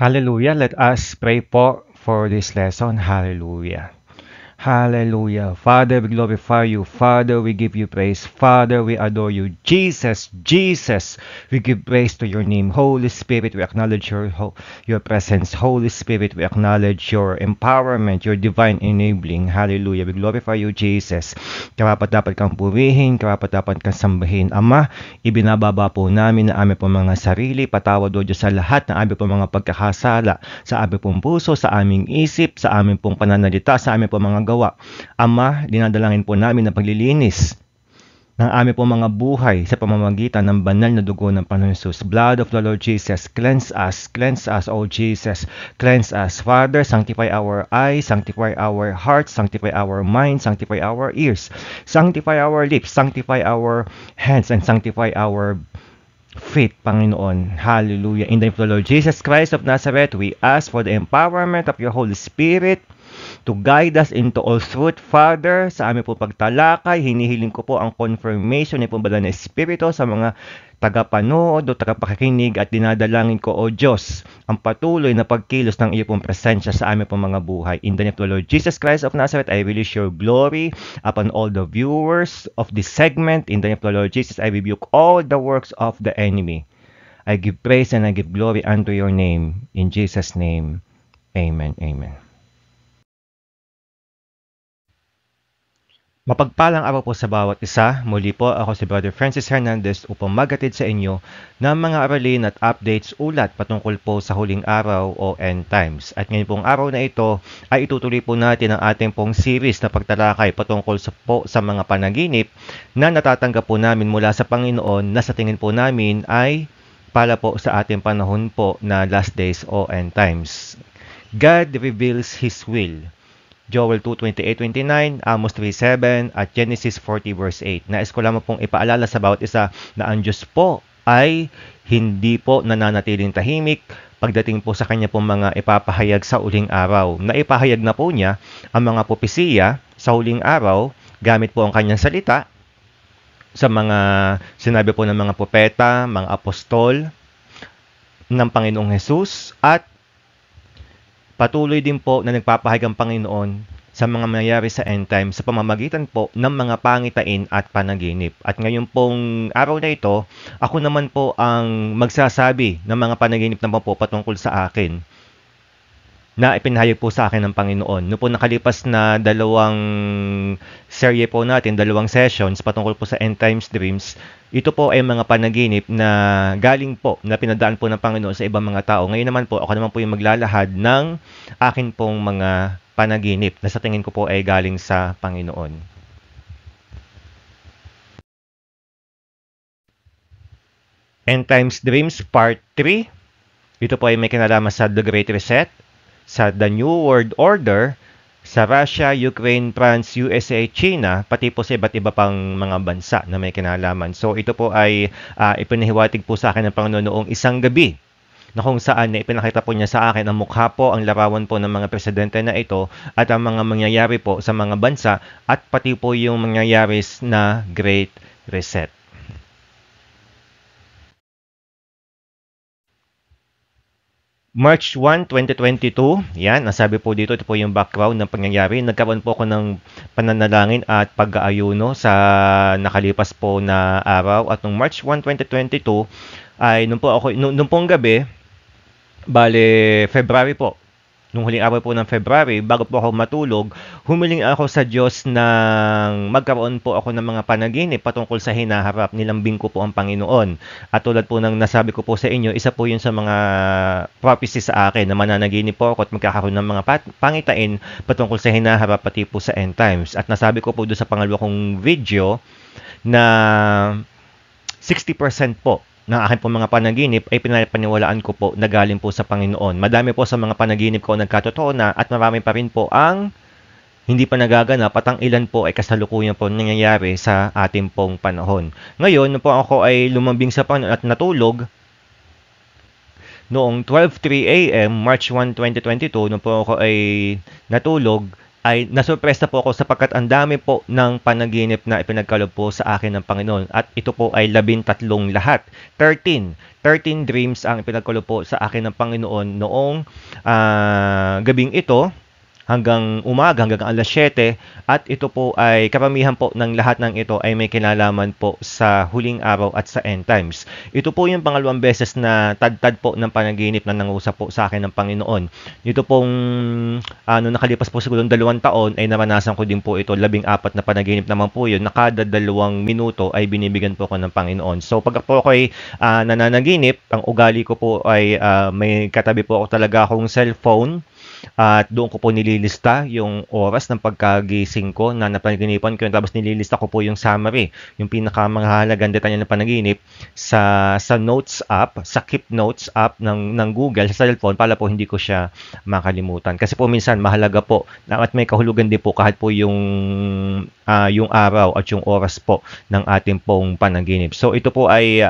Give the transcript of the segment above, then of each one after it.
Hallelujah. Let us pray po for this lesson. Hallelujah. Hallelujah. Father, we glorify you. Father, we give you praise. Father, we adore you. Jesus, Jesus, we give praise to your name. Holy Spirit, we acknowledge your presence. Holy Spirit, we acknowledge your empowerment, your divine enabling. Hallelujah. We glorify you, Jesus. Karapat-dapat kang purihin, karapat-dapat kang sambahin. Ama, ibinababa po namin na aming po mga sarili. Patawad o Diyos sa lahat ng aming po mga pagkakasala, sa aming pong puso, sa aming isip, sa aming pong pananalita, sa aming po mga gawa. Ama, dinadalangin po namin na paglilinis ng aming po mga buhay sa pamamagitan ng banal na dugo ng Panginoon Jesus. Blood of the Lord Jesus, cleanse us, O Jesus, cleanse us. Father, sanctify our eyes, sanctify our hearts, sanctify our minds, sanctify our ears, sanctify our lips, sanctify our hands, and sanctify our feet, Panginoon. Hallelujah. In the name of the Lord Jesus Christ of Nazareth, we ask for the empowerment of your Holy Spirit to guide us into all truth. Father, sa aming po pagtalakay, hinihiling ko po ang confirmation ng pong banal na Espiritu sa mga tagapanood o tagapakikinig at dinadalangin ko, O Diyos, ang patuloy na pagkilos ng iyo pong presensya sa aming pong mga buhay. In the name of the Lord Jesus Christ of Nazareth, I release your glory upon all the viewers of this segment. In the name of the Lord Jesus, I rebuke all the works of the enemy. I give praise and I give glory unto your name. In Jesus' name, amen. Amen. Mapagpalang araw po sa bawat isa. Muli po ako si Brother Francis Hernandez upang maghatid sa inyo ng mga aralin at updates ulat patungkol po sa huling araw o end times. At ngayon pong araw na ito ay itutuloy po natin ang ating pong series na pagtalakay patungkol sa mga panaginip na natatanggap po namin mula sa Panginoon na sa tingin po namin ay para po sa ating panahon po na last days o end times. God reveals His will. Joel 2:28-29, Amos 3:7, at Genesis 40 verse 8. Nais ko lamang pong ipaalala sa bawat isa na ang Diyos po ay hindi po nananatiling tahimik pagdating po sa kanya pong mga ipapahayag sa uling araw. Naipahayag na po niya ang mga propesiya sa uling araw gamit po ang kanyang salita sa mga sinabi po ng mga propeta, mga apostol ng Panginoong Hesus, at patuloy din po na nagpapahayag ang Panginoon sa mga mangyayari sa end time sa pamamagitan po ng mga pangitain at panaginip. At ngayon pong araw na ito, ako naman po ang magsasabi ng mga panaginip naman po patungkol sa akin na ipinahayag po sa akin ng Panginoon. Noong po nakalipas na dalawang serye po natin, dalawang sessions patungkol po sa end times dreams, ito po ay mga panaginip na galing po, na pinadaan po ng Panginoon sa ibang mga tao. Ngayon naman po, ako naman po yung maglalahad ng akin pong mga panaginip na sa tingin ko po ay galing sa Panginoon. End Times Dreams Part 3. Ito po ay may kinalaman sa The Great Reset, sa The New World Order, sa Russia, Ukraine, France, USA, China, pati po sa iba't iba pang mga bansa na may kinalaman. So ito po ay ipinahiwatig po sa akin ng Panginoon noong isang gabi na kung saan na ipinakita po niya sa akin ang mukha po, ang larawan po ng mga presidente na ito at ang mga mangyayari po sa mga bansa at pati po yung mangyayari na Great Reset. March 1, 2022, yan, nasabi po dito, ito po yung background ng pangyayari. Nagkaroon po ako ng pananalangin at pag-aayuno sa nakalipas po na araw. At nung March 1, 2022, ay nung pong gabi, bale, February po, nung huling araw po ng February, bago po ako matulog, humiling ako sa Diyos ng magkaroon po ako ng mga panaginip patungkol sa hinaharap. Nilambing ko po ang Panginoon. At tulad po ng nasabi ko po sa inyo, isa po yun sa mga prophecy sa akin na mananaginip po ako at magkakaroon ng mga pangitain patungkol sa hinaharap pati po sa end times. At nasabi ko po doon sa pangalawa kong video na 60% po ng aking po mga panaginip ay pinapaniwalaan ko po na galing po sa Panginoon. Madami po sa mga panaginip ko nagkatotoo na at marami pa rin po ang hindi pa nagaganap at ang ilan po ay kasalukuyan po nangyayari sa ating pong panahon. Ngayon, nung po ako ay lumambing sa Panginoon at natulog, noong 12:03 a.m., March 1, 2022, nung po ako ay natulog, ay nasurpresa po ako sapagkat ang dami po ng panaginip na ipinagkaloob po sa akin ng Panginoon. At ito po ay 13 lahat. 13 dreams ang ipinagkaloob po sa akin ng Panginoon noong gabing ito hanggang umaga, hanggang alas 7. At ito po ay, karamihan po ng lahat ng ito ay may kinalaman po sa huling araw at sa end times. Ito po yung pangalawang beses na tad-tad po ng panaginip na nangusap po sa akin ng Panginoon. Ito pong, nakalipas po siguro 2 taon, ay naranasan ko din po ito, 14 na panaginip naman po yun, na kada 2 minuto ay binibigyan po ko ng Panginoon. So, pag po ako ay nananaginip, ang ugali ko po ay may katabi po ako talaga akong cellphone. At doon ko po nililista yung oras ng pagkagising ko na napanaginipan ko. Tapos nililista ko po yung summary, yung pinakamahalagang detalye ng panaginip sa notes app, sa Keep Notes app ng Google sa cellphone para po hindi ko siya makalimutan. Kasi po minsan mahalaga po at may kahulugan din po kahit po yung araw at yung oras po ng ating pong panaginip. So ito po ay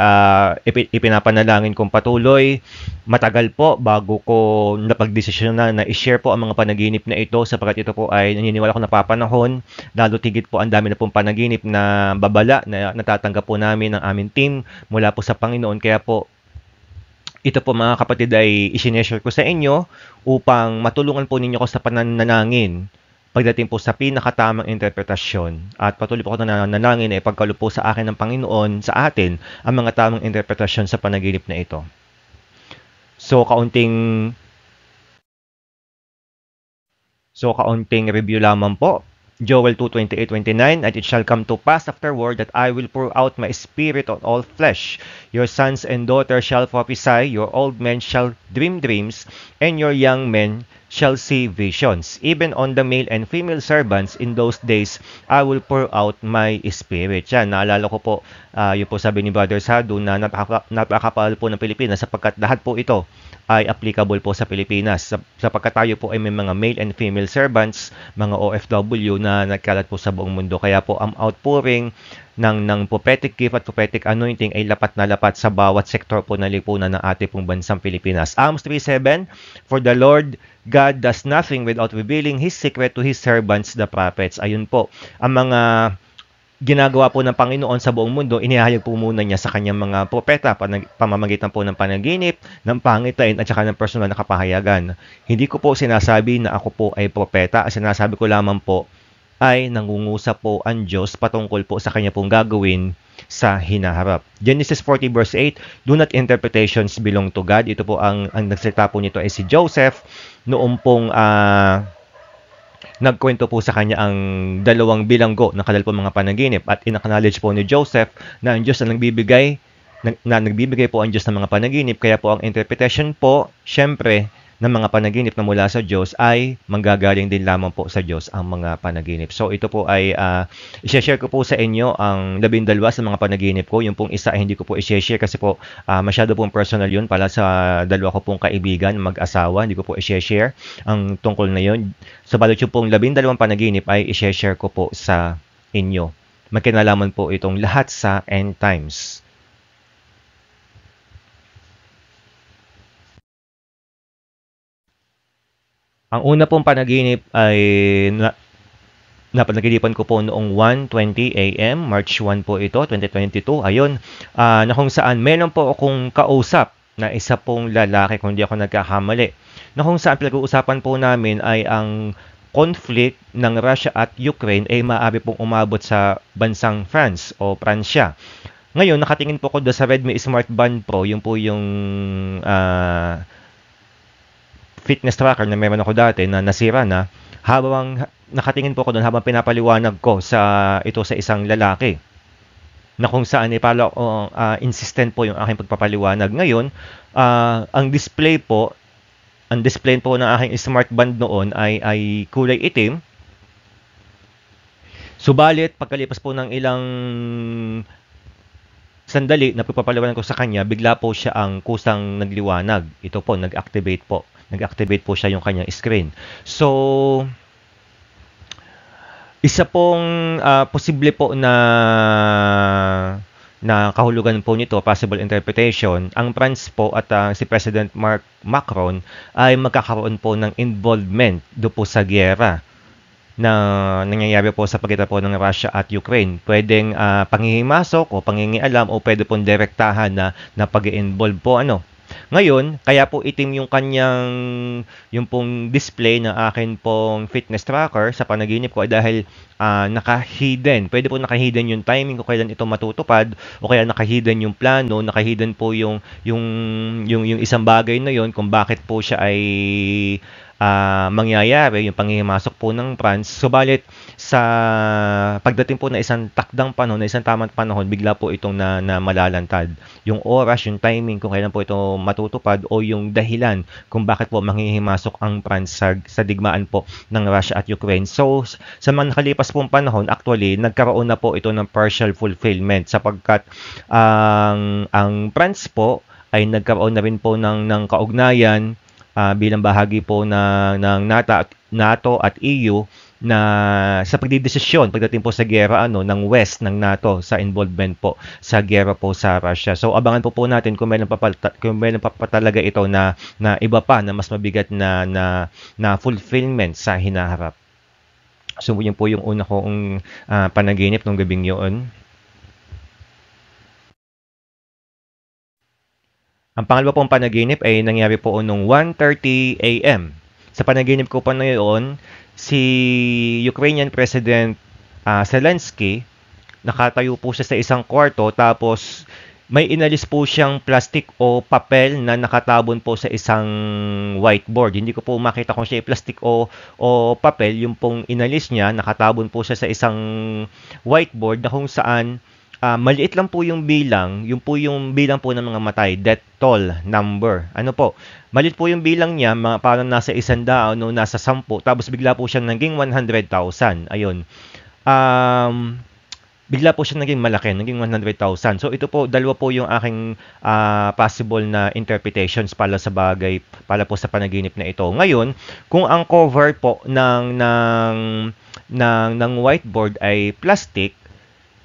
ipinapanalangin kong patuloy. Matagal po bago ko napagdesisyon na i-share po ang mga panaginip na ito sapagkat ito po ay naniniwala ko napapanahon. Lalo tigit po ang dami na pong panaginip na babala na natatanggap po namin ng aming team mula po sa Panginoon. Kaya po ito po mga kapatid ay isineshare ko sa inyo upang matulungan po ninyo ko sa pananalangin pagdating po sa pinakatamang interpretasyon. At patuloy po ako na nanalangin ay pagkaloob po sa akin ng Panginoon sa atin ang mga tamang interpretasyon sa panaginip na ito. So, kaunting review lamang po. Joel 2:28-29, and it shall come to pass afterward that I will pour out my spirit on all flesh. Your sons and daughters shall prophesy, your old men shall dream dreams, and your young men shall see visions. Even on the male and female servants in those days, I will pour out my spirit. Yan, naalala ko po, yun po sabi ni Brother Sadu na napakapal po ng Pilipinas sapagkat lahat po ito ay applicable po sa Pilipinas. Sapagkat tayo po ay may mga male and female servants, mga OFW na nagkalat po sa buong mundo. Kaya po ang outpouring ng prophetic gift at prophetic anointing ay lapat na lapat sa bawat sektor po na lipunan ng ating pong bansang Pilipinas. Amos 3:7, for the Lord God does nothing without revealing His secret to His servants, the prophets. Ayun po, ang mga ginagawa po ng Panginoon sa buong mundo, inihahayag po muna niya sa kanyang mga propeta, pamamagitan po ng panaginip, ng pangitain, at saka ng personal na kapahayagan. Hindi ko po sinasabi na ako po ay propeta, sinasabi ko lamang po ay nangungusap po ang Diyos patungkol po sa kanya pong gagawin sa hinaharap. Genesis 40 verse 8, do not interpretations belong to God. Ito po ang nagsalita po nito ay si Joseph noong pong nagkwento po sa kanya ang 2 bilanggo ng kanal po mga panaginip at in-acknowledge po ni Joseph na ang Diyos na nagbibigay po ang Diyos ng mga panaginip. Kaya po ang interpretation po, syempre, ng mga panaginip na mula sa Diyos ay manggagaling din lamang po sa Diyos ang mga panaginip. So ito po ay i-share ko po sa inyo ang 12 sa mga panaginip ko. Yung pong isa ay hindi ko po i-share kasi po masyado pong personal yun para sa dalawa ko pong kaibigan, mag-asawa. Hindi ko po i-share ang tungkol na yun. So balit yung pong 12 panaginip ay i-share ko po sa inyo. Magkinalaman po itong lahat sa end times. Ang una pong panaginip ay napanaginipan ko po noong 1:20 a.m. March 1 po ito, 2022. Ayun, na kung saan meron po akong kausap na isa pong lalaki, kung hindi ako nagkakamali. Na kung saan pinag-uusapan po namin ay ang conflict ng Russia at Ukraine ay maaari pong umabot sa bansang France o Pransya. Ngayon, nakatingin po ko doon sa Redmi Smart Band Pro, yung po yung fitness tracker na meron ako dati na nasira na, habang nakatingin po ko doon habang pinapaliwanag ko sa isang lalaki na kung saan insistent po yung aking pagpapaliwanag. Ngayon, ang display po ng aking smart band noon ay kulay itim. Subalit, pagkalipas po ng ilang sandali na pagpapaliwanag ko sa kanya, bigla po siya ang kusang nagliwanag. Ito po, nag-activate po siya yung kanyang screen. So, isa pong posible po na kahulugan po nito, possible interpretation, ang France po at si President Macron ay magkakaroon po ng involvement do po sa giyera na nangyayari po sa pagitan po ng Russia at Ukraine. Pwedeng panghihimasok o pangingialam o pwede pong direktahan na pag-involve po Ngayon, kaya po itim yung pong display ng akin pong fitness tracker sa panaginip ko ay dahil naka-hidden. Pwede po naka-hidden yung timing kung kailan ito matutupad o kaya naka-hidden yung plano, naka-hidden po yung isang bagay na yon kung bakit po siya ay mangyayari, yung panghihimasok po ng France. Subalit, sa pagdating po na isang takdang panahon, na isang tamang panahon, bigla po itong na malalantad. Yung oras, yung timing, kung kailan po ito matutupad o yung dahilan kung bakit po manghihimasok ang France sa digmaan po ng Russia at Ukraine. So, sa mga nakalipas pong panahon, actually, nagkaroon na po ito ng partial fulfillment sapagkat ang France po ay nagkaroon na rin po ng kaugnayan bilang bahagi po ng NATO at EU na sa pagdidesisyon pagdating po sa giyera ng West ng NATO sa involvement po sa giyera po sa Russia. So abangan po natin kung meron pa talaga ito na iba pa na mas mabigat na fulfillment sa hinaharap. So yun po yung una kong panaginip nung gabing yun. Ang pangalawa pong panaginip ay nangyari po noong 1:30 a.m. Sa panaginip ko pa na yun, si Ukrainian President Zelensky, nakatayo po siya sa isang kwarto tapos may inalis po siyang plastic o papel na nakatabon po sa isang whiteboard. Hindi ko po makita kung siya ay plastic o papel. Yung pong inalis niya, nakatabon po siya sa isang whiteboard na kung saan maliit lang po yung bilang, yung bilang po ng mga matay, death toll number. Maliit po yung bilang niya, parang nasa 100 o nasa 10, tapos bigla po siyang naging 100,000. Ayun. Bigla po siya naging malaki, naging 100,000. So ito po, dalawa po yung aking possible na interpretations para po sa panaginip na ito. Ngayon, kung ang cover po ng whiteboard ay plastic,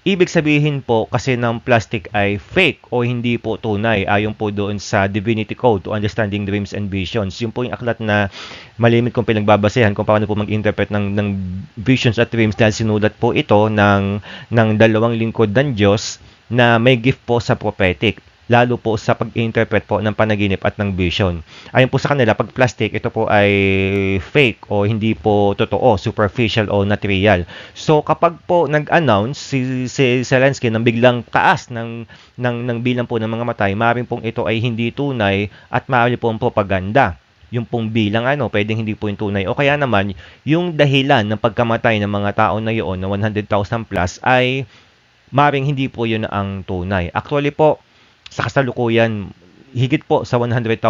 ibig sabihin po kasi ng plastic ay fake o hindi po tunay ayon po doon sa Divinity Code to Understanding Dreams and Visions. Yung po yung aklat na malimit kong pinagbabasehan kung paano po mag-interpret ng visions at dreams dahil sinulat po ito ng dalawang lingkod ng Diyos na may gift po sa prophetic, lalo po sa pag-interpret po ng panaginip at ng vision. Ayon po sa kanila, pag plastic, ito po ay fake o hindi po totoo, superficial o not real. So, kapag po nag-announce si Zelensky ng biglang taas ng bilang po ng mga matay, maaaring pong ito ay hindi tunay at maaaring po ang propaganda. Yung pong bilang pwedeng hindi po yung tunay. O kaya naman, yung dahilan ng pagkamatay ng mga tao na yun, na 100,000 plus, ay maaaring hindi po yun ang tunay. Actually po, sa kasalukuyan, higit po sa 100,000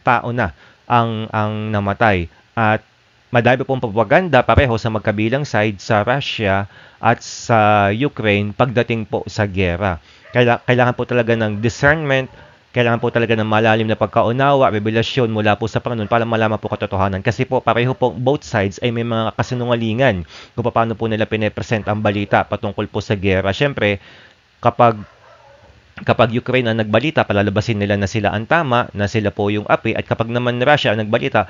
tao na ang namatay. At madami pong propaganda pareho sa magkabilang side sa Russia at sa Ukraine pagdating po sa giyera. Kailangan po talaga ng discernment, kailangan po talaga ng malalim na pagkaunawa, revelasyon mula po sa Panginoon para malaman po katotohanan. Kasi po, pareho po both sides ay may mga kasinungalingan kung paano po nila pine-present ang balita patungkol po sa giyera. Siyempre, kapag Ukraine ang nagbalita, palalabasin nila na sila ang tama, na sila po yung api, at kapag naman Russia ang nagbalita,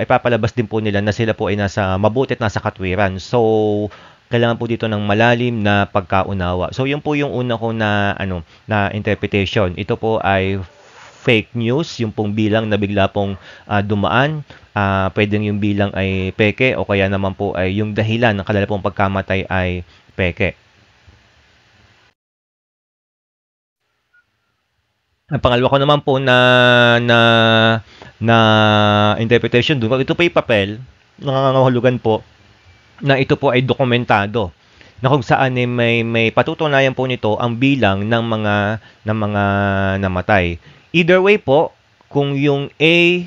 ipapalabas din po nila na sila po ay nasa mabuti at nasa katwiran. So, kailangan po dito ng malalim na pagkaunawa. So, yun po yung una ko na interpretation. Ito po ay fake news, yung pong bilang na bigla pong dumaan. Pwedeng yung bilang ay peke o kaya naman po ay yung dahilan ng kanila pong pagkamatay ay peke. Ang pangalawa ko naman po na interpretation doon, ito po yung papel, nangangahulugan po, na ito po ay dokumentado, na kung saan may patutunayan po nito ang bilang ng mga namatay. Either way po, kung yung A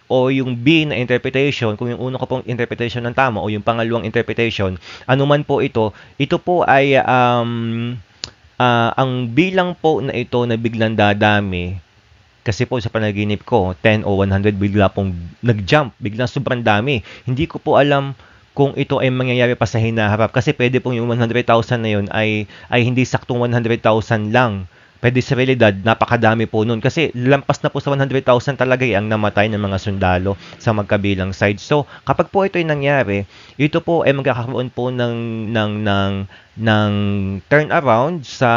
o yung B na interpretation, kung yung una ko pong interpretation ng tama o yung pangalawang interpretation, anuman po ito po ay ang bilang po na ito na biglang dadami, kasi po sa panaginip ko, 10 o 100 bigla pong nag-jump, biglang sobrang dami. Hindi ko po alam kung ito ay mangyayari pa sa hinaharap. Kasi pwede pong yung 100,000 na yun ay hindi saktong 100,000 lang. Pwede sa realidad, napakadami po nun. Kasi lampas na po sa 100,000 talaga ang namatay ng mga sundalo sa magkabilang side. So, kapag po ito ay nangyari, ito po ay magkakaroon po ng turnaround sa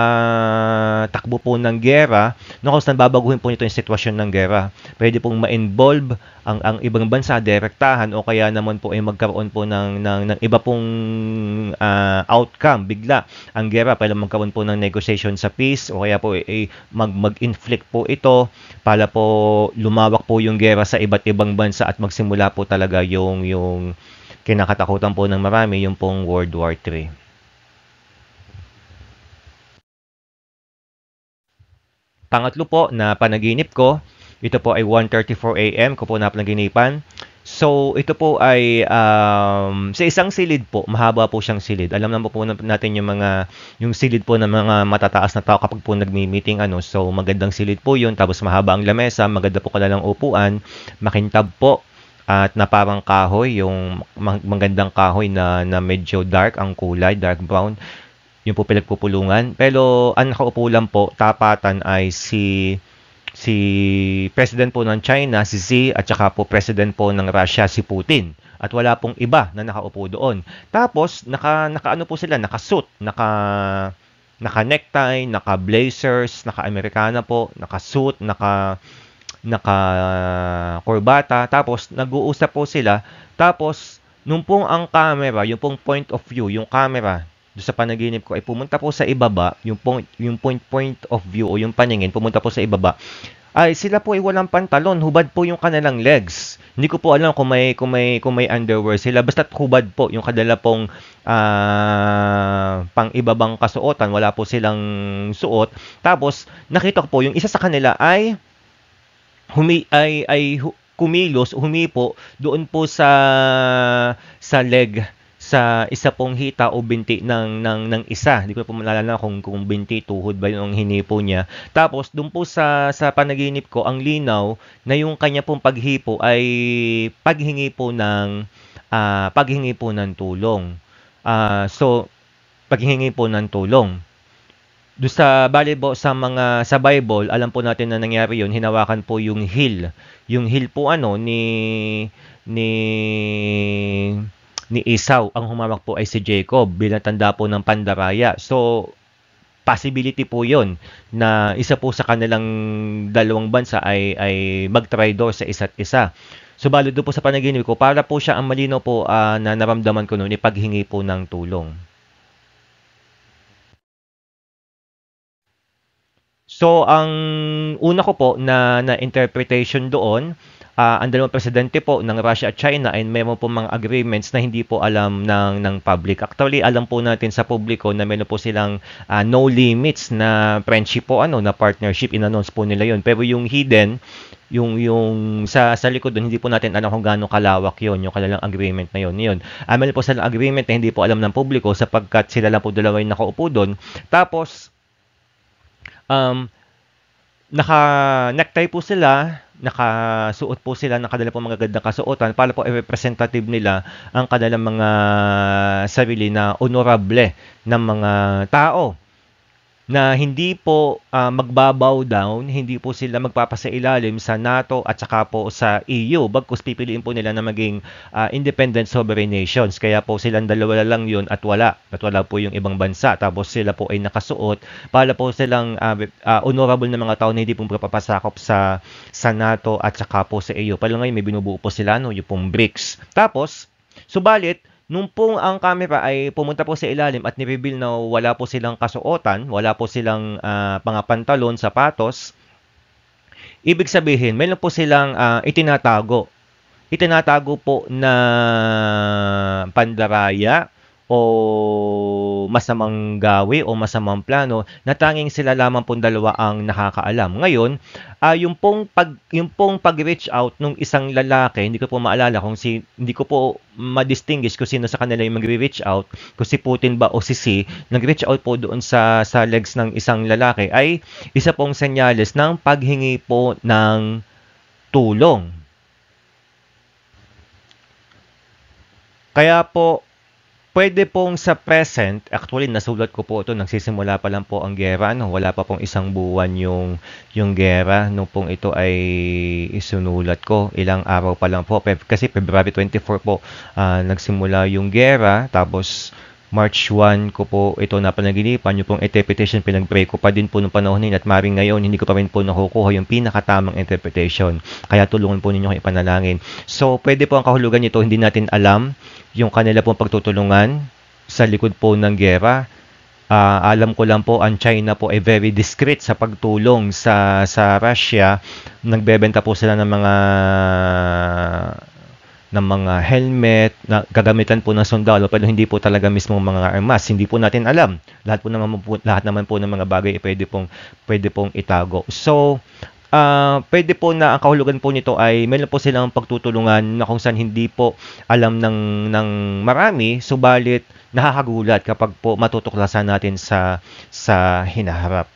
takbo po ng gera, no, kung saan babaguhin po nito yung sitwasyon ng gera. Pwede pong ma-involve ang ibang bansa, direktahan, o kaya naman po ay magkaroon po ng iba pong outcome bigla. Ang gera, pwede magkaroon po ng negotiation sa peace, o kaya po mag-inflict po ito para po lumawak po yung gera sa iba't ibang bansa at magsimula po talaga yung kinakatakutan po ng marami, yung pong World War III. Pangatlo po na panaginip ko, ito po ay 1:34 AM ko po napanaginipan. So, ito po ay sa isang silid po, mahaba po siyang silid. Alam naman po natin yung silid po ng mga matataas na tao kapag po nagmi-meeting ano. So, magandang silid po 'yun, tapos mahaba ang lamesa, maganda po kanilang upuan, makintab po at na parang kahoy, yung magandang kahoy na medyo dark ang kulay, dark brown. Yung po pinagpupulungan. Pero ang nakaupo lang po, tapatan ay si President po ng China, si Xi, at saka po President po ng Russia, si Putin. At wala pong iba na nakaupo doon. Tapos, naka ano po sila, naka-suit, naka-necktie, naka-blazers, naka-Amerikana po, naka-suit, naka-korbata. Tapos, nag-uusap po sila. Tapos, nung pong ang camera, yung pong point of view, yung camera, doon sa panaginip ko ay pumunta po sa ibaba, yung point of view o yung paningin pumunta po sa ibaba. Ay sila po ay walang pantalon, hubad po yung kanilang legs. Hindi ko po alam kung may underwear sila, basta hubad po yung kanila pong pang ibabang kasuotan, wala po silang suot. Tapos nakita ko po yung isa sa kanila ay kumilos, humipo doon po sa leg, sa isa pong hita o binti ng isa. Hindi ko po maalala kung binti, tuhod ba yung hinipo niya. Tapos, doon po sa panaginip ko, ang linaw na yung kanya pong paghipo ay paghingi po ng tulong. So, paghingi po ng tulong. Doon sa sa Bible, alam po natin na nangyari yon, hinawakan po yung heel. Yung heel po ni ni Esau, ang humawak po ay si Jacob bilang tanda po ng pandaraya. So, possibility po yon na isa po sa kanilang dalawang bansa ay mag-traitor sa isa't isa. So, balo doon po sa panaginip ko, para po siya ang malinaw po na naramdaman ko noon, ipaghingi po ng tulong. So, ang una ko po na interpretation doon, ang dalawang presidente po ng Russia at China ay mayroon po mga agreements na hindi po alam ng public. Actually, alam po natin sa publiko na mayroon po silang no limits na friendship po, na partnership, in-announce po nila yon. Pero yung hidden, yung sa likod doon, hindi po natin alam kung gaano kalawak yon, yung kanilang agreement na yon. Meron po silang agreement na hindi po alam ng publiko sapagkat sila lang po dalawa yung nakaupo doon. Tapos, naka-necktie po sila, nakasuot po sila ng kanilang pong magagandang kasuotan para po i-representative nila ang kanilang mga sarili na honorable ng mga tao na hindi po magbabow down, hindi po sila magpapasailalim sa NATO at saka po sa EU, bagkus pipiliin po nila na maging independent sovereign nations. Kaya po silang dalawa lang yun at wala po yung ibang bansa. Tapos sila po ay nakasuot para po silang honorable na mga tao na hindi po papasakop sa NATO at saka po sa EU. Pero ngayon may binubuo po sila, yung pong BRICS. Tapos, subalit, nung pong ang camera ay pumunta po sa ilalim at ni-reveal na wala po silang kasuotan, wala po silang mga pantalon, sapatos, ibig sabihin, meron po silang itinatago. Itinatago po na pandaraya o masamang gawi o masamang plano na tanging sila lamang pong dalawa ang nakakaalam. Ngayon, yung pong pag-reach out nung isang lalaki, hindi ko po maalala hindi ko po ma-distinguish kung sino sa kanila yung mag-reach out, kung si Putin ba o si Xi, nag-reach out po doon sa legs ng isang lalaki ay isa pong senyales ng paghingi po ng tulong. Kaya po Pwede pong sa present, actually nasulat ko po ito, nagsisimula pa lang po ang gera, no? Wala pa pong isang buwan yung gera nung pong ito ay isunulat ko. Ilang araw pa lang po, kasi February 24 po nagsimula yung gera, tapos March 1 ko po ito napanaginipan, yung pong interpretation, pinag-pray ko pa din po nung panahon yun, at maring ngayon, hindi ko pa rin po nakukuha yung pinakatamang interpretation. Kaya tulungan po ninyo kong ipanalangin. So, pwede po ang kahulugan nito, hindi natin alam yung kanila pong pagtutulungan sa likod po ng gera. Alam ko lang po, ang China po ay very discreet sa pagtulong sa Russia. Nagbebenta po sila ng mga helmet na gagamitan po ng sundalo, pero hindi po talaga mismo mga armas. Hindi po natin alam. Lahat naman po ng mga bagay pwede pong itago. So, pwede po na ang kahulugan po nito ay meron po silang pagtutulungan na kung saan hindi po alam ng marami, subalit nakakagulat kapag po matutuklasan natin sa hinaharap.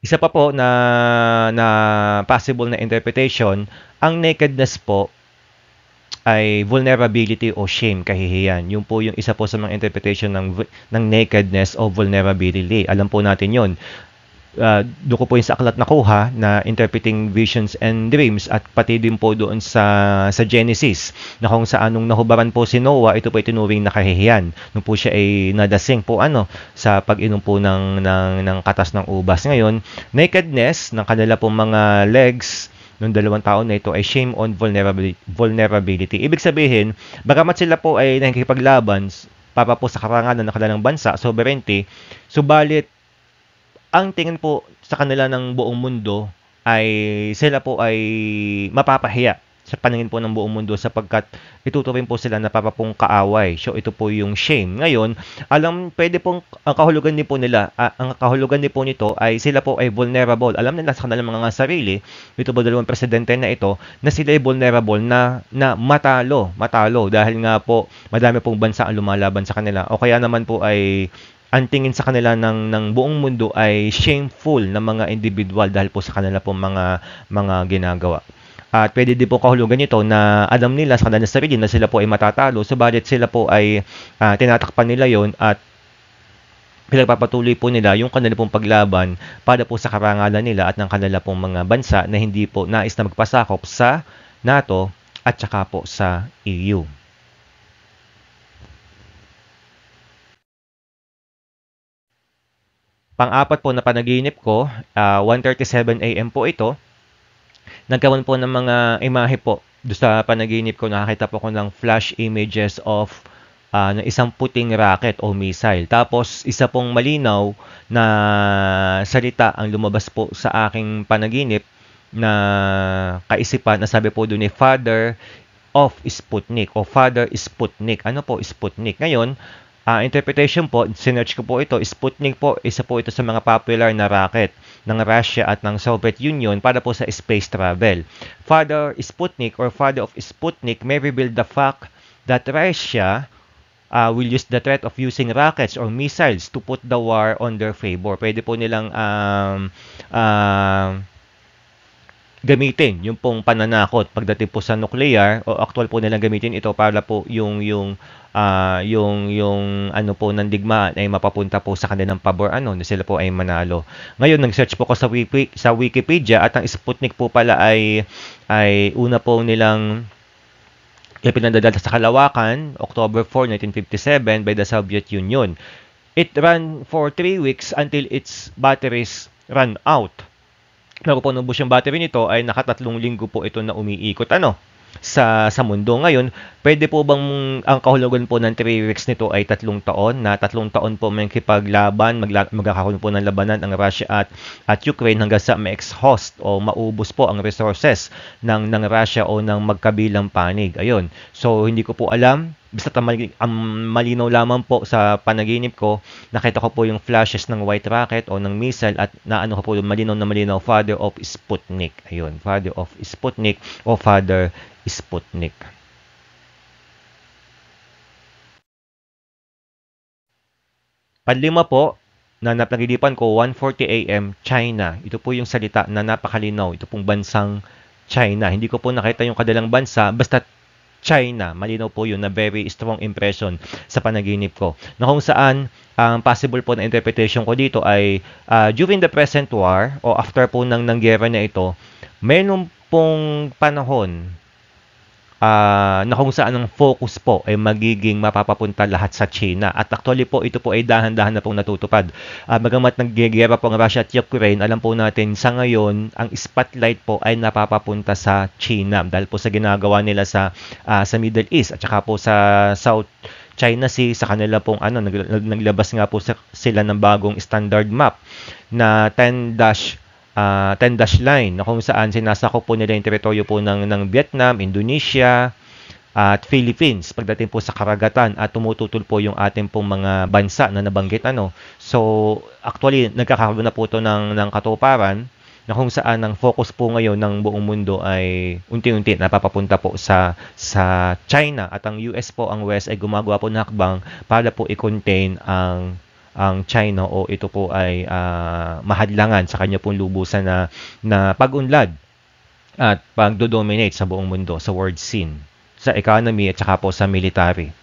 Isa pa po na possible na interpretation, ang nakedness po ay vulnerability o shame, kahihiyan. Yun po yung isa po sa mga interpretation ng nakedness o vulnerability. Alam po natin yun. Doon ko po yung sa aklat nakuha na interpreting visions and dreams, at pati din po doon sa Genesis na kung saan nung nahubaran po si Noah, ito po ay tinuring na kahihiyan. Nung po siya ay nadasing po sa pag-inom po ng katas ng ubas. Ngayon, nakedness ng kanila pong mga legs nung 2 taon na ito ay shame on vulnerability. Ibig sabihin, bagamat sila po ay nakikipaglaban para po sa karangalan ng kanilang bansa, sovereignty, subalit ang tingin po sa kanila ng buong mundo ay sila po ay mapapahiya sa paningin po ng buong mundo, sapagkat ituturing po sila na para pong kaaway. So, ito po yung shame. Ngayon, pwede pong, ang kahulugan din po nila, ang kahulugan din po nito ay sila po ay vulnerable. Alam nila sa kanilang mga sarili, ito po dalawang presidente na ito, na sila ay vulnerable na matalo, dahil nga po, madami pong bansa ang lumalaban sa kanila. O kaya naman po ay ang tingin sa kanila ng buong mundo ay shameful na mga individual dahil po sa kanila pong mga ginagawa. At pwede din po kahulugan nito na alam nila sa kanilang sarili na sila po ay matatalo, subalit sila po ay tinatakpan nila yon at pinagpapatuloy po nila yung kanila pong paglaban para po sa karangalan nila at ng kanila pong mga bansa na hindi po nais na magpasakop sa NATO at saka po sa EU. Pang-apat po na panaginip ko, 1:37 AM po ito. Nagkaroon po ng mga imahe po. Doon sa panaginip ko, nakakita po ko ng flash images of ng isang puting rocket o missile. Tapos, isa pong malinaw na salita ang lumabas po sa aking panaginip na kaisipan na sabi po doon ni Father of Sputnik o Father Sputnik. Ano po Sputnik? Ngayon, interpretation po, sinearch ko po ito, Sputnik po, isa po ito sa mga popular na rocket ng Russia at ng Soviet Union para po sa space travel. Father Sputnik or Father of Sputnik may reveal the fact that Russia will use the threat of using rockets or missiles to put the war on their favor. Pwede po nilang gamitin yung pong pananakot pagdating po sa nuclear, o actual po nilang gamitin ito para po yung ano po ng digmaan ay mapapunta po sa kanilang pabor, na sila po ay manalo. Ngayon, nag-search po ko sa Wikipedia at ang Sputnik po pala ay una po nilang ipinadadala sa kalawakan, October 4, 1957 by the Soviet Union. It ran for 3 weeks until its batteries ran out. Bago po nubos yung battery nito ay nakatatlong linggo po ito na umiikot sa mundo. Ngayon, pwede po bang ang kahulugan po ng 3 weeks nito ay 3 taon, na 3 taon po may kipaglaban, magkakaroon po ng labanan ang Russia at Ukraine hanggang sa ma-exhaust o maubos po ang resources ng Russia o ng magkabilang panig. Ayun. So, hindi ko po alam. Basta ang malinaw lamang po sa panaginip ko, nakita ko po yung flashes ng white rocket o ng missile at naano ko po yung malinaw na malinaw, Father of Sputnik. Ayun, Father of Sputnik o Father Sputnik. Panlima po, na napaginipan ko, 1:40 AM, China. Ito po yung salita na napakalinaw. Ito pong bansang China. Hindi ko po nakita yung kadalang bansa, basta China. Malinaw po yun na very strong impression sa panaginip ko. Na kung saan, ang possible po na interpretation ko dito ay during the present war o after po ng nangyera na ito, mayroon pong panahon na kung saan ang focus po ay magiging mapapapunta lahat sa China. At actually po, ito po ay dahan-dahan na pong natutupad. Bagamat naggigera po ang Russia at Ukraine, alam po natin sa ngayon, ang spotlight po ay napapapunta sa China dahil po sa ginagawa nila sa Middle East at saka po sa South China Sea, sa kanila pong naglabas nga po sila ng bagong standard map na 10-dash line na kung saan sinasakop po nila yung teritoryo po ng Vietnam, Indonesia, at Philippines pagdating po sa karagatan at tumututol po yung ating pong mga bansa na nabanggit So, actually, nagkakaroon na po ito ng katuparan na kung saan ang focus po ngayon ng buong mundo ay unti-unti napapapunta po sa China at ang US po, ang West ay gumagawa po ng hakbang para po i-contain ang China o ito po ay mahadlangan sa kanya pong lubusan na pag-unlad at pagdo-dominate sa buong mundo, sa world scene, sa economy at saka po sa military.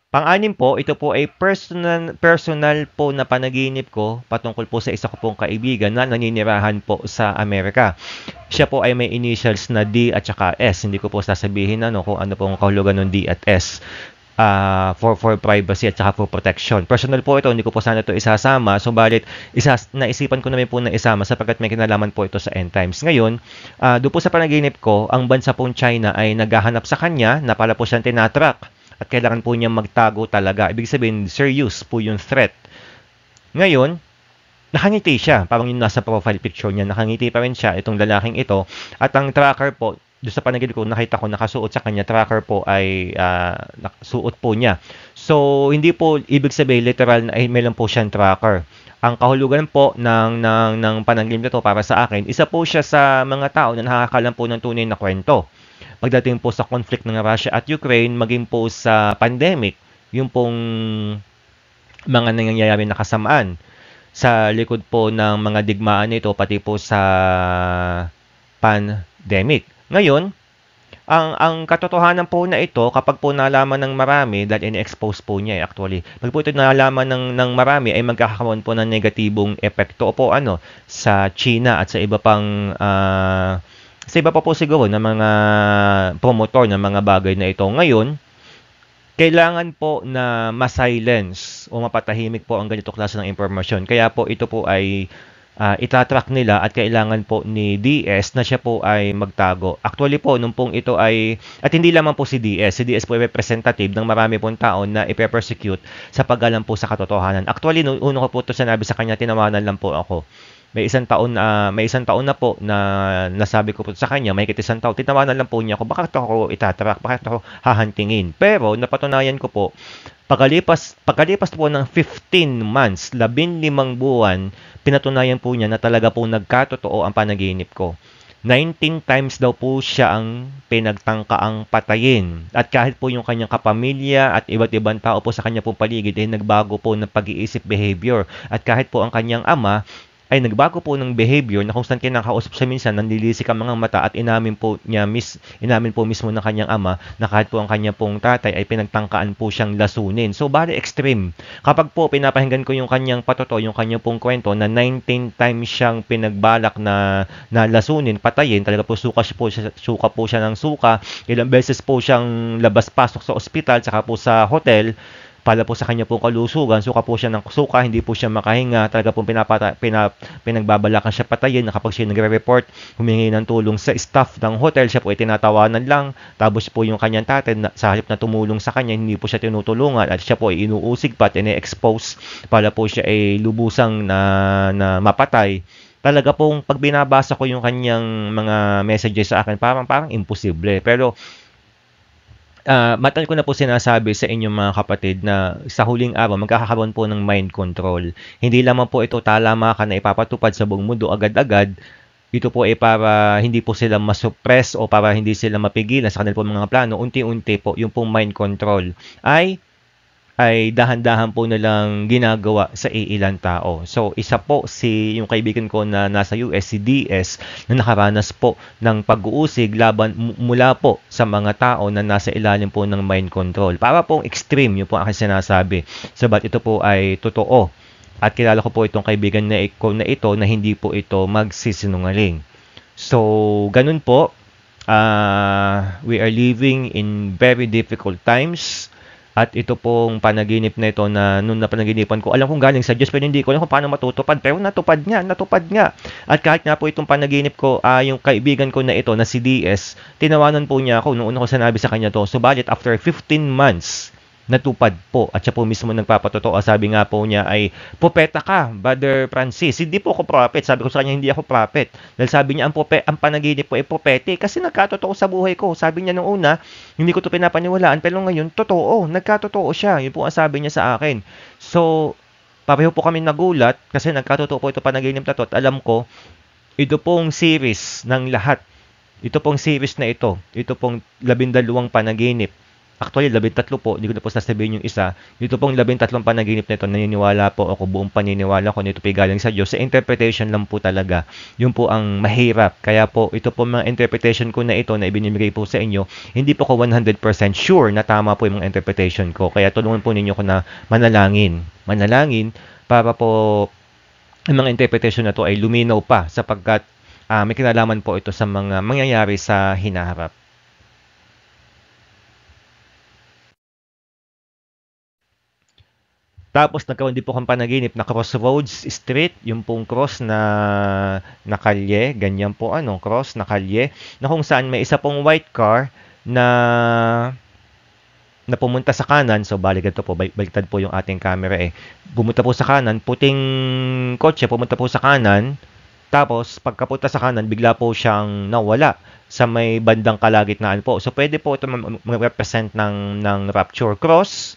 Pang-anim po, ito po ay personal po na panaginip ko patungkol po sa isa ko pong kaibigan na naninirahan po sa Amerika. Siya po ay may initials na D at saka S. Hindi ko po sasabihin kung ano pong kahulugan ng D at S for privacy at saka for protection. Personal po ito, hindi ko po sana ito isasama. Subalit, naisipan ko naman po na isama sapagkat may kinalaman po ito sa end times. Ngayon, doon po sa panaginip ko, ang bansa pong China ay naghahanap sa kanya na pala po siyang tinatrack. At kailangan po niya magtago talaga. Ibig sabihin, serious po yung threat. Ngayon, nakangiti siya. Parang yung nasa profile picture niya, nakangiti pa rin siya, itong lalaking ito. At ang tracker po, doon sa panaginip ko, nakita ko nakasuot sa kanya, tracker po ay suot po niya. So, hindi po ibig sabihin literal na may lang po siyang tracker. Ang kahulugan po ng panaginip nito para sa akin, isa po siya sa mga tao na nakakalam po ng tunay na kwento. Pagdating po sa conflict ng Russia at Ukraine, maging po sa pandemic, yung pong mga nangyayari na kasamaan sa likod po ng mga digmaan nito, pati po sa pandemic. Ngayon, ang katotohanan po na ito, kapag po nalaman ng marami, dahil in-expose po niya actually, pag po ito nalaman ng marami, ay magkakaroon po ng negatibong epekto po sa China at sa iba pang sa iba pa po siguro ng mga promotor ng mga bagay na ito. Ngayon, kailangan po na ma-silence o mapatahimik po ang ganito klase ng impormasyon. Kaya po ito po ay itatrack nila at kailangan po ni DS na siya po ay magtago. Actually po, nung pong ito ay, at hindi lamang po si DS po ay representative ng marami pong tao na ipe-persecute sa pag-alam po sa katotohanan. Actually, nung uno ko po ito sinabi sa kanya, tinawanan lang po ako. May isang taon na po na nasabi ko po sa kanya, may isang taon, tinawanan lang po niya ako, bakit ako itatrack, bakit ako hahantingin. Pero napatunayan ko po, pagkalipas po ng 15 months, 15 buwan, pinatunayan po niya na talaga po nagkatotoo ang panaginip ko. 19 times daw po siya ang pinagtangkaang patayin. At kahit po yung kanyang kapamilya at iba't ibang tao po sa kanya pong paligid ay nagbago po ng pag-iisip, behavior. At kahit po ang kanyang ama ay nagbago po ng behavior na kung saan kinakausap siya minsan, nanlilisik ang mga mata at inamin po mismo ng kanyang ama na kahit po ang kanyang pong tatay ay pinagtangkaan po siyang lasunin. So, bali extreme. Kapag po pinapahinggan ko yung kanyang patoto, yung kanyang pong kwento na 19 times siyang pinagbalak na lasunin, patayin, talaga po suka po siya ng suka, ilang beses po siyang labas-pasok sa ospital, saka po sa hotel, para po sa kanya pong kalusugan, suka po siya ng suka, hindi po siya makahinga, talaga pong pinagbabalakan siya patayin, na kapag siya nagre-report, humingi ng tulong sa staff ng hotel, siya po ay tinatawanan lang, tapos po yung kanyang tatay, sa halip na tumulong sa kanya, hindi po siya tinutulungan, at siya po ay inuusig pa at ine-expose, para po siya ay lubusang na mapatay. Talaga pong pag binabasa ko yung mga messages sa akin, parang imposible. Pero matagal ko na po sinasabi sa inyong mga kapatid na sa huling araw, magkakaroon po ng mind control. Hindi lamang po ito talamakan na ipapatupad sa buong mundo agad-agad. Ito po ay para hindi po sila masuppress o para hindi sila mapigilan sa kanilang mga plano. Unti-unti po, yung pong mind control ay ay dahan-dahan po nilang ginagawa sa iilang tao. So, isa po yung kaibigan ko na nasa US, si DS, na nakaranas po ng pag-uusig laban mula po sa mga tao na nasa ilalim po ng mind control. Para pong extreme, yun po ang aking sinasabi. Sabat ito po ay totoo. At kilala ko po itong kaibigan na ito na hindi po ito magsisinungaling. So, ganun po. We are living in very difficult times. At ito pong panaginip na ito na nung napanaginipan ko, alam kong galing sa Diyos, pero hindi ko alam kung paano matutupad. Pero natupad nga. At kahit nga po itong panaginip ko, yung kaibigan ko na ito, na si DS, tinawanan po niya ako nung una ko sinabi sa kanya to. Subalit, after 15 months, natupad po. At siya po mismo nagpapatotoo. Sabi nga po niya ay, "Propeta ka, Brother Francis." Hindi po ako prophet. Sabi ko sa kanya, hindi ako prophet. Dahil sabi niya, ang panaginip po ay propete. Kasi nagkatotoo sa buhay ko. Sabi niya nung una, hindi ko to pinapaniwalaan. Pero ngayon, totoo. Nagkatotoo siya. Yun po ang sabi niya sa akin. So, pareho po kami nagulat kasi nagkatotoo po ito panaginip na to. At alam ko, ito pong series ng lahat. Ito pong series na ito. Ito pong 12 panaginip. Actually, 13 po. Hindi ko na po sasabihin yung isa. Dito pong 13 panaginip na ito, naniniwala po ako, buong paniniwala ko nito galing sa Diyos. Sa interpretation lang po talaga. Yun po ang mahirap. Kaya po, ito po mga interpretation ko na ito na ibinibigay po sa inyo, hindi po ko 100% sure na tama po yung mga interpretation ko. Kaya tulungan po ninyo ko na manalangin. Manalangin para po ang mga interpretation na to ay luminaw pa sapagkat may kinalaman po ito sa mga mangyayari sa hinaharap. Tapos nagkaroon din po akong panaginip na Crossroads Street, yung pong cross na kalye, ganyan po cross na kalye, na kung saan may isa pong white car na pumunta sa kanan. So baliktad po, baliktad po yung ating camera Pumunta po sa kanan, puting kotse pumunta po sa kanan. Tapos pagkapunta sa kanan, bigla po siyang nawala sa may bandang kalagitnaan po. So pwede po ito mag-represent ng rapture cross.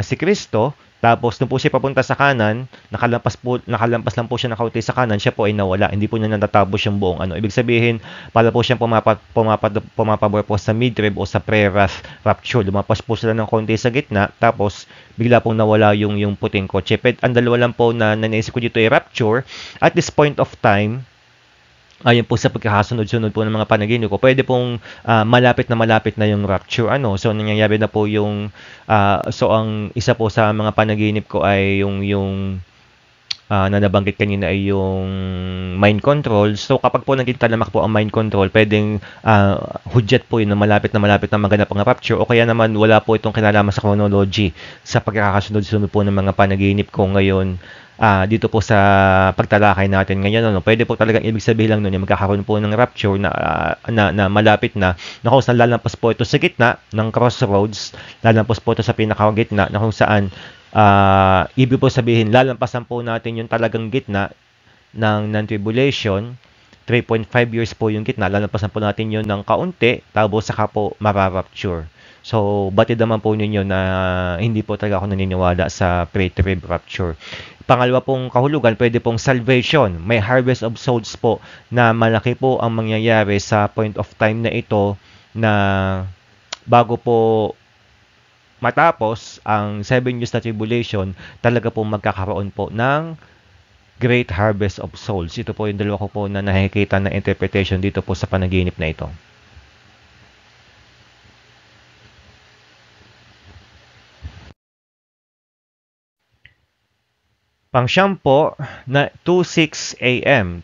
Si Kristo, tapos nung po siya papunta sa kanan, nakalampas lang po siya ng kaunti sa kanan, siya po ay nawala. Hindi po niya natatapos yung buong Ibig sabihin, para po siyang pumapabor po sa mid-trib o sa pre-wrath rapture. Lumapas po sila ng kaunti sa gitna, tapos bigla pong nawala yung puting kotse. Ang dalawa lang po na naisip ko dito ay rapture. At this point of time, ayon po sa pagkakasunod-sunod po ng mga panaginip ko, pwede pong malapit na yung rapture. So, nangyayari na po yung, so, ang isa po sa mga panaginip ko ay yung na nabanggit kanina ay yung mind control. So, kapag po naging talamak po ang mind control, pwedeng hudyat po yun na malapit na maganap ang rapture, o kaya naman wala po itong kinalaman sa chronology sa pagkakasunod-sunod po ng mga panaginip ko ngayon. Dito po sa pagtalakay natin ngayon, pwede po talagang ibig sabihin lang nun yung magkakaroon po ng rapture na malapit na kung saan lalampas po ito sa gitna ng crossroads, lalampas po ito sa pinakagitna na kung saan ibig po sabihin lalampasan po natin yung talagang gitna ng tribulation. 3.5 years po yung gitna, lalampasan po natin yun ng kaunti, tapos saka po mararapture. So, batid naman po ninyo na hindi po talaga ako naniniwala sa pre-trib rapture. Pangalawa pong kahulugan, pwede pong salvation. May harvest of souls po na malaki po ang mangyayari sa point of time na ito na bago po matapos ang 7 years na tribulation, talaga po magkakaroon po ng great harvest of souls. Ito po yung dalawa ko po na nakikita na interpretation dito po sa panaginip na ito. Pang-siyam po na 2:06 a.m.,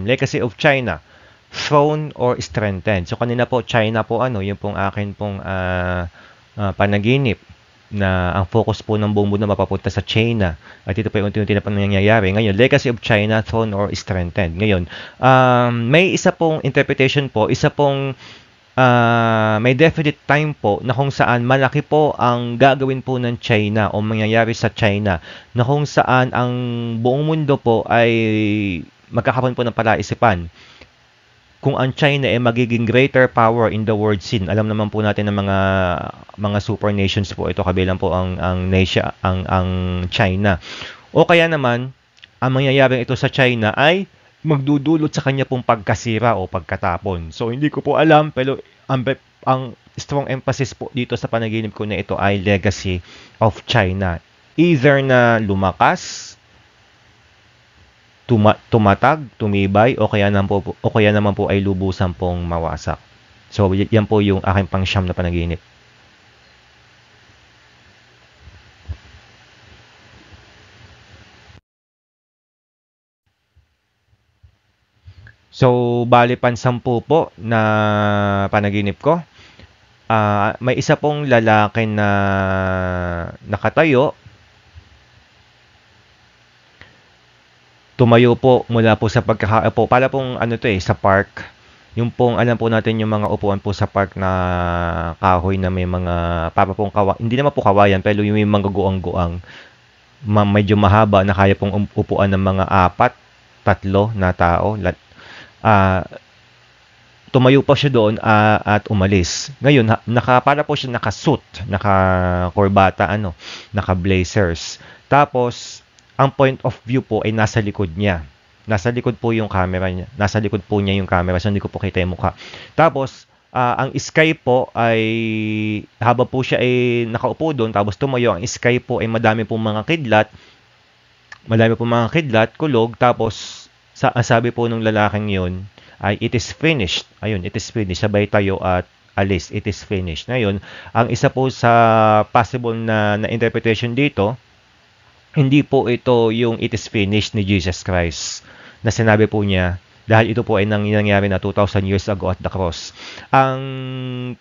Legacy of China, throne or strengthened. So kanina po China po yung pong akin pong panaginip na ang focus po ng buong mundo mapapunta sa China. At ito po yung unti-unti na nangyayari. Ngayon, Legacy of China, throne or strengthened. Ngayon, may isa pong interpretation po, may definite time po na kung saan malaki po ang gagawin po ng China o mangyayari sa China, na kung saan ang buong mundo po ay magkakaroon po ng palaisipan. Kung ang China ay magiging greater power in the world scene, alam naman po natin ng mga super nations po ito, kabilang po ang China. O kaya naman, ang mangyayaring ito sa China ay magdudulot sa kanya pong pagkasira o pagkatapon. So, hindi ko po alam, pero ang strong emphasis po dito sa panaginip ko na ito ay legacy of China. Either na lumakas, tumatag, tumibay, o kaya naman po ay lubusan pong mawasak. So, yan po yung aking pangsyam na panaginip. So, bali pansampu po na panaginip ko. May isa pong lalaki na nakatayo. Tumayo po mula po sa pagkakaupo. Para pong sa park. Yung pong alam po natin yung mga upuan po sa park na kahoy na may mga para pong hindi naman po kawayan pero yung may mga guang-guang. Medyo mahaba na kaya pong upuan ng mga 3 na tao. Tumayo pa siya doon at umalis. Ngayon, para po siya naka-suit, naka-korbata, naka-blazers. Tapos, ang point of view po ay nasa likod niya. Nasa likod po yung camera niya. Nasa likod po niya yung camera, so hindi ko po kita yung mukha. Tapos, ang sky po ay, habang po siya ay nakaupo doon, tapos tumayo, ang sky po ay madami pong mga kidlat. Madami pong mga kidlat, kulog, tapos, sabi po nung lalaking yun, ay it is finished. Ayun, it is finished. Sabay tayo at alis. It is finished. Ngayon, ang isa po sa possible na interpretation dito, hindi po ito yung it is finished ni Jesus Christ na sinabi po niya dahil ito po ay nangyari na 2,000 years ago at the cross. Ang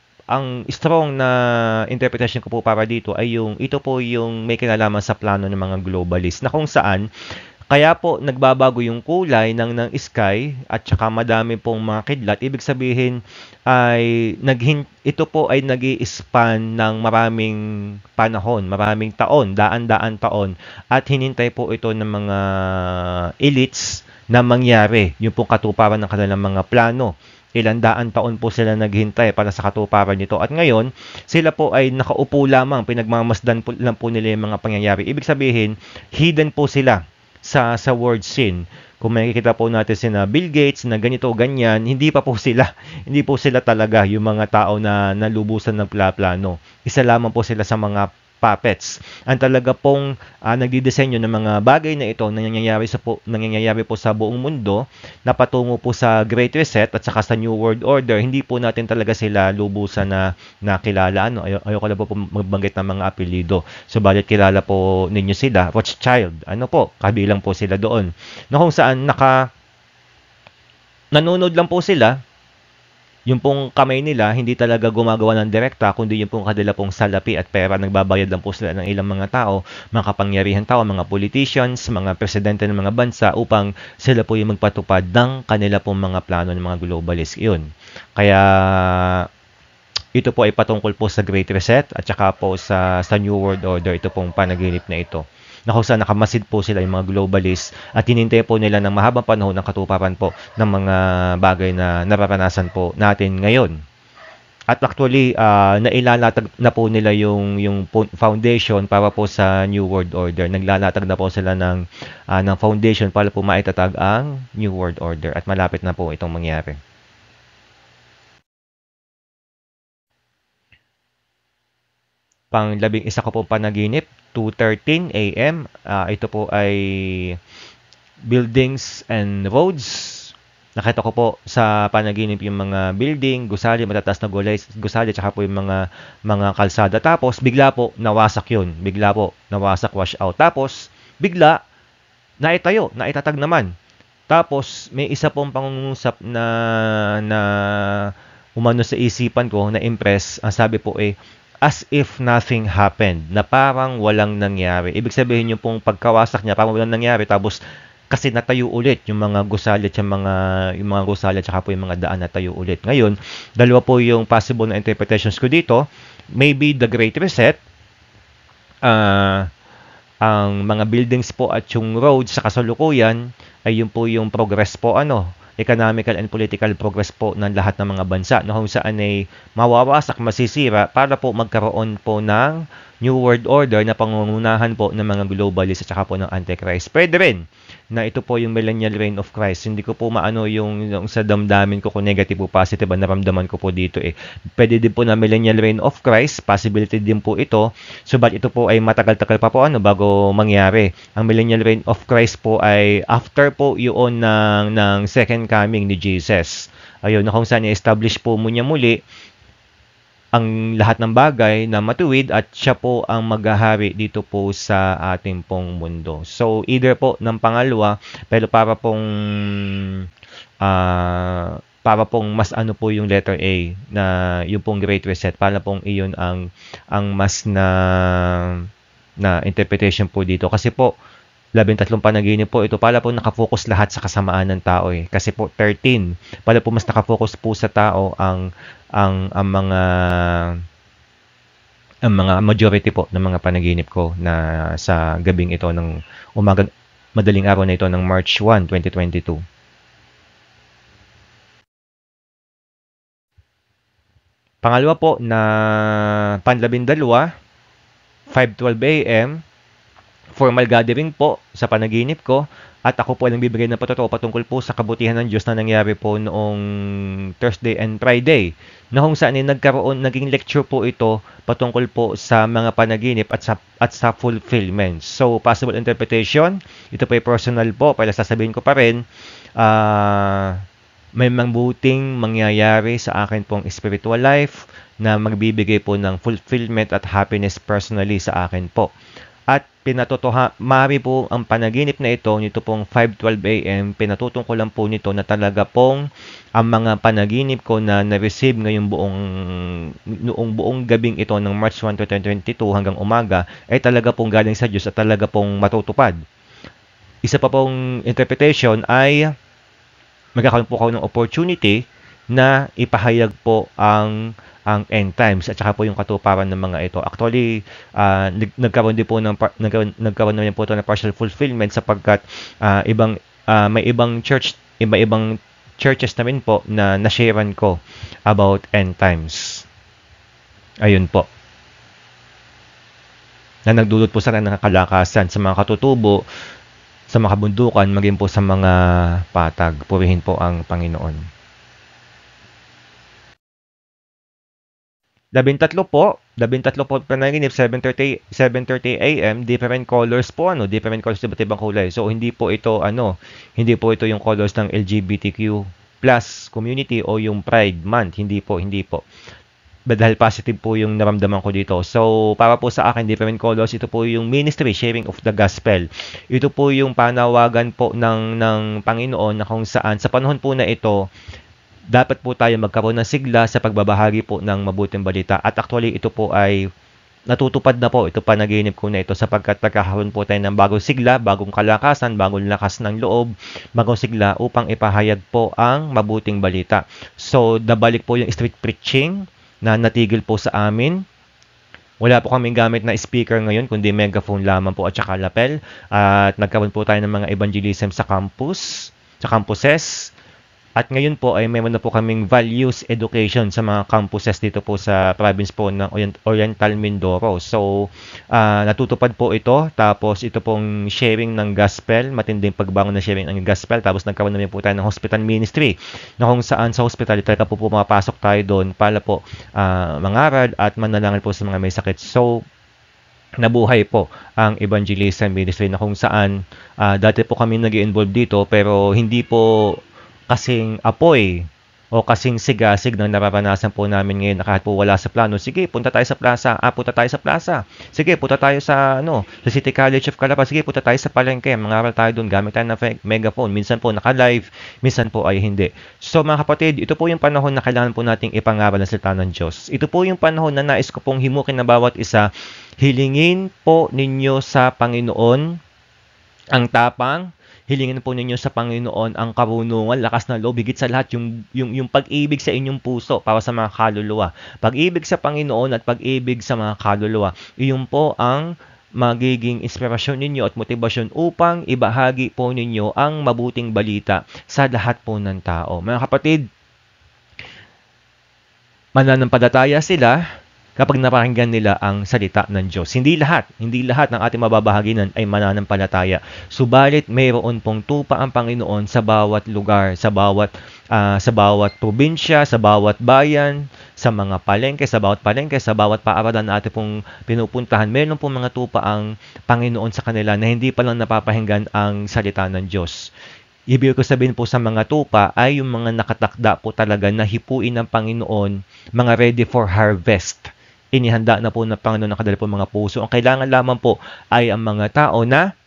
strong na interpretation ko po para dito ay ito po yung may kinalaman sa plano ng mga globalist na kung saan kaya po nagbabago yung kulay ng sky at saka madami pong mga kidlat. Ibig sabihin ay ito po ay nag-i-span ng maraming panahon, maraming taon, daan-daan taon at hinintay po ito ng mga elites na mangyari yung pong katuparan ng kanilang mga plano. Ilang daan taon po sila naghintay para sa katuparan nito. At ngayon, sila po ay nakaupo lamang, pinagmamasdan lang po nila yung mga pangyayari. Ibig sabihin, hidden po sila sa world scene. Kung makikita po natin sina Bill Gates na ganito, ganyan, hindi po sila talaga yung mga tao na nalubusan ng plano. Isa lamang po sila sa mga puppets. Ang talaga pong nagdidisenyo ng mga bagay na ito nangyayari po sa buong mundo na patungo po sa Great Reset at saka sa New World Order. Hindi po natin talaga sila lubusan na nakilala. Ayoko na po magbanggit ng mga apelido. Subalit kilala po ninyo sila. Rothschild. Kabilang po sila doon. Na kung saan nanonood lang po sila. Yung pong kamay nila, hindi talaga gumagawa ng direkta, kundi yung pong kadala pong salapi at pera, nagbabayad lang po sila ng ilang mga tao, mga kapangyarihan tao, mga politicians, mga presidente ng mga bansa, upang sila po yung magpatupad ng kanila pong mga plano ng mga globalist. Yun. Kaya, ito po ay patungkol po sa Great Reset at saka po sa New World Order, ito pong panaginip na ito. Na kung saan nakamasid po sila yung mga globalist at hinintay po nila ng mahabang panahon ng katuparan po ng mga bagay na nararanasan po natin ngayon. At actually, nailalatag na po nila yung foundation para po sa New World Order. Naglalatag na po sila ng foundation para po maitatag ang New World Order at malapit na po itong mangyari. Pang-11 ko po panaginip, 2:13 AM. Ito po ay buildings and roads. Nakita ko po sa panaginip yung mga building, gusali, matataas na gusali, tsaka po yung mga kalsada. Tapos, bigla po, nawasak yun. Bigla po, nawasak, wash out. Tapos, bigla, naitatag naman. Tapos, may isa pong pangungusap na umano sa isipan ko, na impress. Ang sabi po as if nothing happened, na parang walang nangyari. Ibig sabihin yung pong pagkawasak niya, parang walang nangyari, tapos kasi natayo ulit yung mga gusali at yung mga gusali at saka po yung mga daan natayo ulit. Ngayon, dalawa po yung possible na interpretations ko dito. Maybe the Great Reset, ang mga buildings po at yung roads sa kasalukuyan ay yun po yung progress po, economical and political progress po ng lahat ng mga bansa, kung saan ay mawawasak, masisira para po magkaroon po ng New World Order na pangungunahan po ng mga globalist at saka po ng Antichrist. Pwede rin na ito po yung millennial reign of Christ. Hindi ko po maano yung sa damdamin ko kung negative o positive ang naramdaman ko po dito eh. Pwede din po na millennial reign of Christ, possibility din po ito. Subat ito po ay matagal-tagal pa po bago mangyari. Ang millennial reign of Christ po ay after po yun ng second coming ni Jesus. Ayun, na kung saan i-establish po niya muli ang lahat ng bagay na matuwid at siya po ang maghahari dito po sa ating pong mundo. So, either po ng pangalawa, pero para pong mas ano po yung letter A na yung pong Great Reset, para pong iyon ang mas na interpretation po dito. Kasi po, 13 panaginip po ito, para po nakafocus lahat sa kasamaan ng tao eh. Kasi po 13, para po mas nakafocus po sa tao ang mga majority po ng mga panaginip ko na sa gabing ito ng madaling araw na ito ng March 1, 2022. Pangalawa po na panlabindalawa, 5:12 AM, formal gathering po sa panaginip ko at ako po ay nagbibigay ng patotoo patungkol po sa kabutihan ng Diyos na nangyari po noong Thursday and Friday na kung saan naging lecture po ito patungkol po sa mga panaginip at sa fulfillment. So, possible interpretation, ito po ay personal po, pero sasabihin ko pa rin, may mabuting mangyayari sa akin pong spiritual life na magbibigay po ng fulfillment at happiness personally sa akin po. At mari po ang panaginip na ito, nito pong 5:12 AM, pinatutungkulan po nito na talaga pong ang mga panaginip ko na na-receive ngayong noong buong gabing ito ng March 1, 2022 hanggang umaga ay talaga pong galing sa Diyos at talaga pong matutupad. Isa pa pong interpretation ay magkakaroon po ako ng opportunity na ipahayag po ang end times at saka po yung katuparan ng mga ito. Actually, nagkaroon din po nagkaroon naman po ito ng partial fulfillment sapagkat may ibang churches na rin po na nasharean ko about end times. Ayun po. Na nagdulot po sa ng kalakasan sa mga katutubo, sa mga kabundukan, maging po sa mga patag. Purihin po ang Panginoon. 13 po panaginip, 7:30 AM, different colors po, different colors, iba't ibang kulay. So, hindi po ito yung colors ng LGBTQ plus community o yung Pride Month. Hindi po. Dahil positive po yung naramdaman ko dito. So, para po sa akin, different colors, ito po yung ministry, sharing of the gospel. Ito po yung panawagan po ng Panginoon na kung saan, sa panahon po na ito, dapat po tayo magkaroon ng sigla sa pagbabahagi po ng mabuting balita. At actually, ito po ay natutupad na po. Ito panaginip ko na ito sapagkat nagkakaroon po tayo ng bagong sigla, bagong kalakasan, bagong lakas ng loob, bagong sigla upang ipahayag po ang mabuting balita. So, nabalik po yung street preaching na natigil po sa amin. Wala po kaming gamit na speaker ngayon, kundi megaphone lamang po at saka lapel. At nagkaroon po tayo ng mga evangelism sa campuses. At ngayon po ay mayroon na po kaming values education sa mga campuses dito po sa province po ng Oriental Mindoro. So, natutupad po ito. Tapos ito pong sharing ng gospel, matinding pagbangon na sharing ng gospel. Tapos nagkaroon namin po tayo ng hospital ministry na kung saan sa hospital talaga po pumapasok tayo doon para po mangaral at manalangin po sa mga may sakit. So, nabuhay po ang evangelism ministry na kung saan dati po kami nag-involve dito pero hindi po kasing apoy o kasing sigasig ng nararanasan po namin ngayon na kahit po wala sa plano. Sige, punta tayo sa plaza. Sige, punta tayo sa City College of Calapan. Sige, punta tayo sa palengke. Mangaral tayo doon. Gamit tayo ng megaphone. Minsan po naka-live, minsan po ay hindi. So mga kapatid, ito po yung panahon na kailangan po nating ipangaral ang salita ng Diyos. Ito po yung panahon na nais ko pong himukin na bawat isa. Hilingin po ninyo sa Panginoon ang tapang. Hilingin po ninyo sa Panginoon ang karunungan, lakas na loob, higit sa lahat yung pag-ibig sa inyong puso para sa mga kaluluwa. Pag-ibig sa Panginoon at pag-ibig sa mga kaluluwa. Iyon po ang magiging inspirasyon ninyo at motibasyon upang ibahagi po ninyo ang mabuting balita sa lahat po ng tao. Mga kapatid, mananampalataya sila, kapag napakinggan nila ang salita ng Diyos. Hindi lahat ng ating mababahaginan ay mananampalataya. Subalit mayroon pong tupa ang Panginoon sa bawat lugar, sa bawat probinsya, sa bawat bayan, sa mga palengke, sa bawat paaralan na ating pong pinupuntahan. Mayroon pong mga tupa ang Panginoon sa kanila na hindi pa lang napapahinggan ang salita ng Diyos. Ibig ko sabihin po sa mga tupa ay yung mga nakatakda po talaga na hipuin ng Panginoon, mga ready for harvest. Inihanda na po ng Panginoon ang kadala po mga puso. Ang kailangan lamang po ay ang mga tao na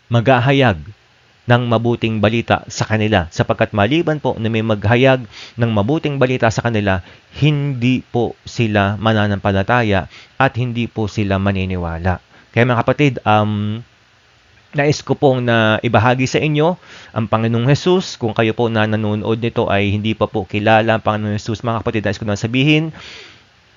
maghahayag ng mabuting balita sa kanila. Sapagkat maliban po na may maghayag ng mabuting balita sa kanila, hindi po sila mananampalataya at hindi po sila maniniwala. Kaya mga kapatid, nais ko pong na ibahagi sa inyo ang Panginoong Hesus. Kung kayo po na nanonood nito ay hindi pa po kilala ang Panginoong Hesus, mga kapatid, nais ko na sabihin,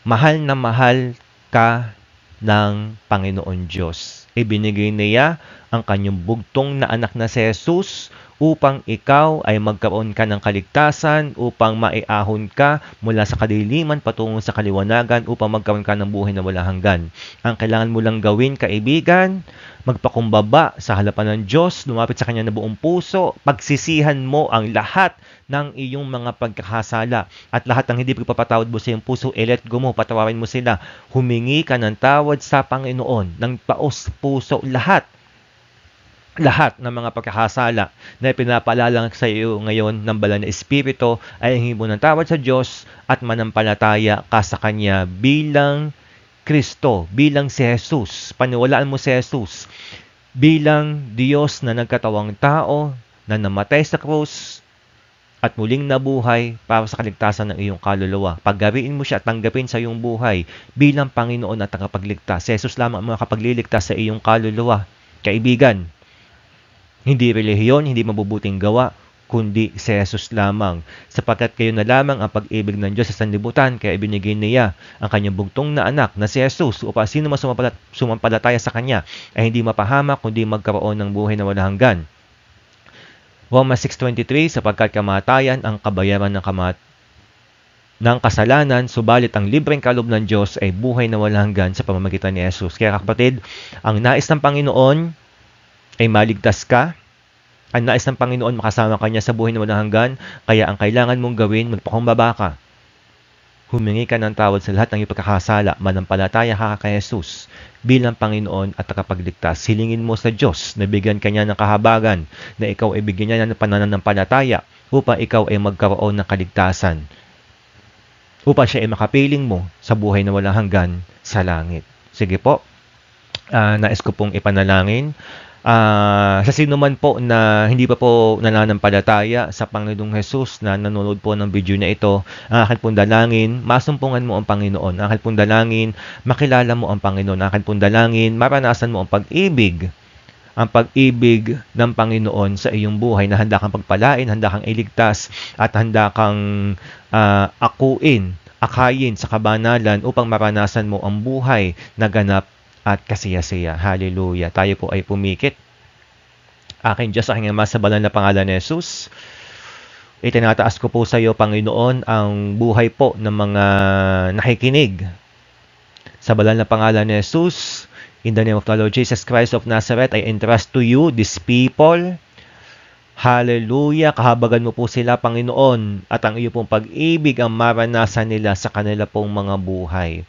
mahal na mahal ka ng Panginoon Diyos. Ibinigay niya ang kanyang bugtong na anak na si Jesus upang ikaw ay magkaroon ka ng kaligtasan, upang maiahon ka mula sa kadiliman patungo sa kaliwanagan, upang magkaroon ka ng buhay na walang hanggan. Ang kailangan mo lang gawin, kaibigan, magpakumbaba sa harapan ng Diyos, lumapit sa Kanya na buong puso, pagsisihan mo ang lahat ng iyong mga pagkakasala at lahat ng hindi pagpapatawad mo sa iyong puso, let go mo, patawarin mo sila. Humingi ka ng tawad sa Panginoon, ng paos puso, lahat ng mga pagkakasala na pinapaalala sa iyo ngayon ng banal na Espiritu ay hingi mo ng tawad sa Diyos at manampalataya ka sa Kanya bilang Kristo, bilang si Jesus. Paniwalaan mo si Jesus bilang Diyos na nagkatawang tao, na namatay sa krus at muling nabuhay para sa kaligtasan ng iyong kaluluwa. Paggariin mo siya at tanggapin sa iyong buhay bilang Panginoon at tagapagligtas. Si Jesus lamang ang makapagliligtas sa iyong kaluluwa. Kaibigan, hindi relihiyon, hindi mabubuting gawa, kundi si Jesus lamang. Sapagkat kayo na lamang ang pag-ibig ng Diyos sa sanlibutan, kaya ibinigay niya ang kanyang bugtong na anak na si Jesus upang sino man sumampalataya sa Kanya ay hindi mapahamak, kundi magkaroon ng buhay na walang hanggan. Romans 6:23, sapagkat kamatayan ang kabayaran ng kasalanan, subalit ang libreng kaloob ng Diyos ay buhay na walang hanggan sa pamamagitan ni Jesus. Kaya kapatid, ang nais ng Panginoon ay maligtas ka. Ang nais ng Panginoon makasama ka niya sa buhay na walang hanggan. Kaya ang kailangan mong gawin, magpakumbaba ka. Humingi ka ng tawad sa lahat ng iyong pagkakasala. Manampalataya ka kay Jesus bilang Panginoon at tagapagligtas. Hilingin mo sa Diyos na bigyan ka niya ng kahabagan, na ikaw ay bigyan niya ng pananampalataya upang ikaw ay magkaroon ng kaligtasan. Upang siya ay makapiling mo sa buhay na walang hanggan sa langit. Sige po, nais ko pong ipanalangin. Sa sino man po na hindi pa po nananampalataya sa Panginoong Jesus na nanonood po ng video na ito, ang akin pong dalangin, masumpungan mo ang Panginoon. Ang akin pong dalangin, makilala mo ang Panginoon. Ang akin pong dalangin, maranasan mo ang pag-ibig ng Panginoon sa iyong buhay, na handa kang pagpalain, handa kang iligtas, at handa kang akayin sa kabanalan upang maranasan mo ang buhay na ganap at kasiyasiya. Hallelujah. Tayo po ay pumikit. Aking Diyos, aking Ama, sa banal na pangalan ni Jesus, itinataas ko po sa iyo, Panginoon, ang buhay po ng mga nakikinig. Sa banal na pangalan ni Jesus, in the name of the Lord Jesus Christ of Nazareth, I entrust to you these people. Hallelujah. Kahabagan mo po sila, Panginoon, at ang iyo pong pag-ibig ang maranasan nila sa kanila pong mga buhay.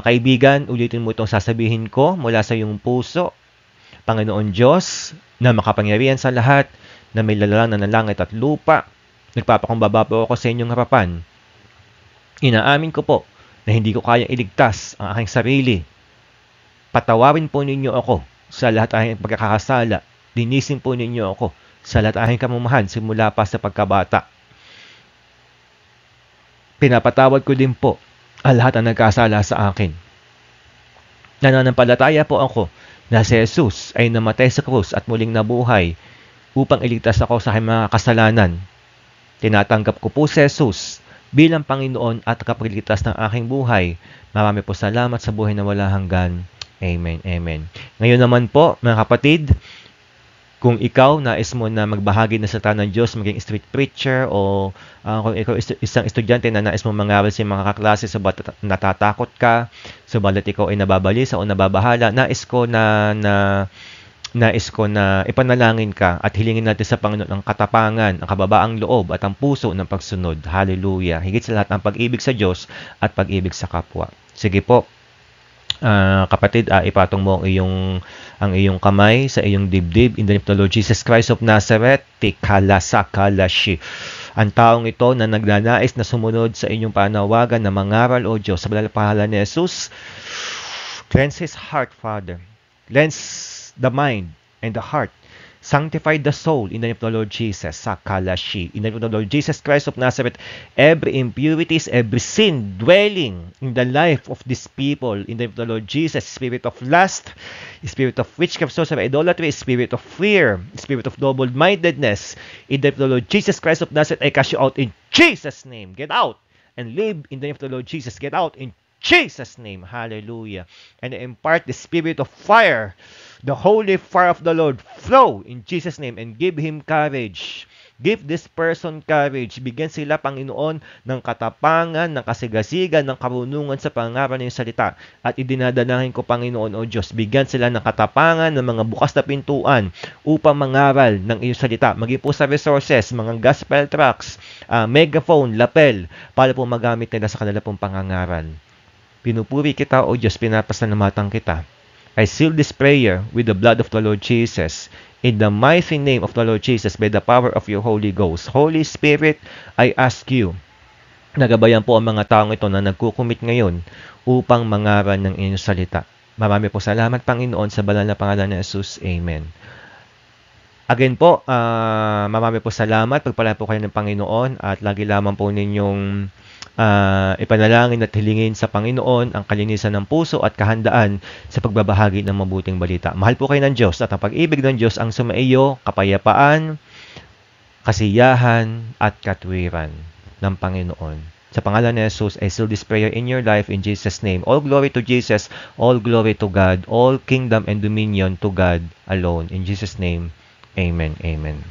Kaibigan, ulitin mo itong sasabihin ko mula sa iyong puso. Panginoon Diyos, na makapangyarihan sa lahat, na may lalalang ng langit at lupa, nagpapakumbaba po ako sa inyong harapan. Inaamin ko po na hindi ko kayang iligtas ang aking sarili. Patawarin po ninyo ako sa lahat ng aking pagkakasala. Linisin po ninyo ako sa lahat ng aking kamamahan simula pa sa pagkabata. Pinapatawad ko din po ang lahat ang nagkasala sa akin. Nananampalataya po ako na si Jesus ay namatay sa krus at muling nabuhay upang iligtas ako sa aking mga kasalanan. Tinatanggap ko po si Jesus bilang Panginoon at kapagligtas ng aking buhay. Marami po salamat sa buhay na wala hanggan. Amen. Amen. Ngayon naman po, mga kapatid, Kung ikaw nais mo na magbahagi ng salita ng Diyos, maging street preacher, o kung ikaw isang estudyante na nais mo mangaral sa mga kaklase sabalit natatakot ka, sabalit ikaw ay nababalisa o nababahala, nais ko na ipanalangin ka at hilingin natin sa Panginoon ang katapangan, ang kababaang loob at ang puso ng pagsunod. Hallelujah. Higit sa lahat ang pag-ibig sa Diyos at pag-ibig sa kapwa. Sige po. Kapatid, ipatong mo ang iyong kamay sa iyong dibdib in the name of the Lord Jesus Christ of Nazareth. Tikalasakalashi. Ang taong ito na nagnanais na sumunod sa inyong panawagan na mangaral, O Diyos, sa banal na pangalan ni Jesus, cleanse his heart, Father. Cleanse the mind and the heart. Sanctify the soul in the name of the Lord Jesus. Sakalashi. In the name of the Lord Jesus Christ of Nazareth, every impurities, every sin dwelling in the life of these people, in the name of the Lord Jesus, spirit of lust, spirit of witchcraft, sorcery, idolatry, spirit of fear, spirit of double-mindedness, in the name of the Lord Jesus Christ of Nazareth, I cast you out in Jesus' name. Get out and live in the name of the Lord Jesus. Get out in Jesus' name. Hallelujah. And impart the spirit of fire, the holy fire of the Lord, flow in Jesus' name and give him courage. Give this person courage. Bigyan sila, Panginoon, ng katapangan, ng kasigasigan, ng karunungan sa pangaral ng salita. At idinadanahin ko, Panginoon, O Diyos, bigyan sila ng katapangan, ng mga bukas na pintuan upang mangaral ng iyong salita. Maging po sa resources, mga gospel tracts, megaphone, lapel, para po magamit nila sa kanila pong pangangaral. Pinupuri kita, O Diyos, pinapasalamatan kita. I seal this prayer with the blood of the Lord Jesus. In the mighty name of the Lord Jesus, by the power of your Holy Ghost. Holy Spirit, I ask you, nagabayan po ang mga taong ito na nagkukumit ngayon upang mangaral ng inyong salita. Marami po salamat, Panginoon, sa banal na pangalan ni Jesus. Amen. Again po, marami po salamat. Pagpalain po kayo ng Panginoon at lagi lamang po ninyong ipanalangin at hilingin sa Panginoon ang kalinisan ng puso at kahandaan sa pagbabahagi ng mabuting balita. Mahal po kayo ng Diyos at ang pag-ibig ng Diyos ang sumaiyo, kapayapaan, kasiyahan at katwiran ng Panginoon. Sa pangalan ni Jesus, I seal this prayer in your life in Jesus' name. All glory to Jesus, all glory to God, all kingdom and dominion to God alone. In Jesus' name, Amen. Amen.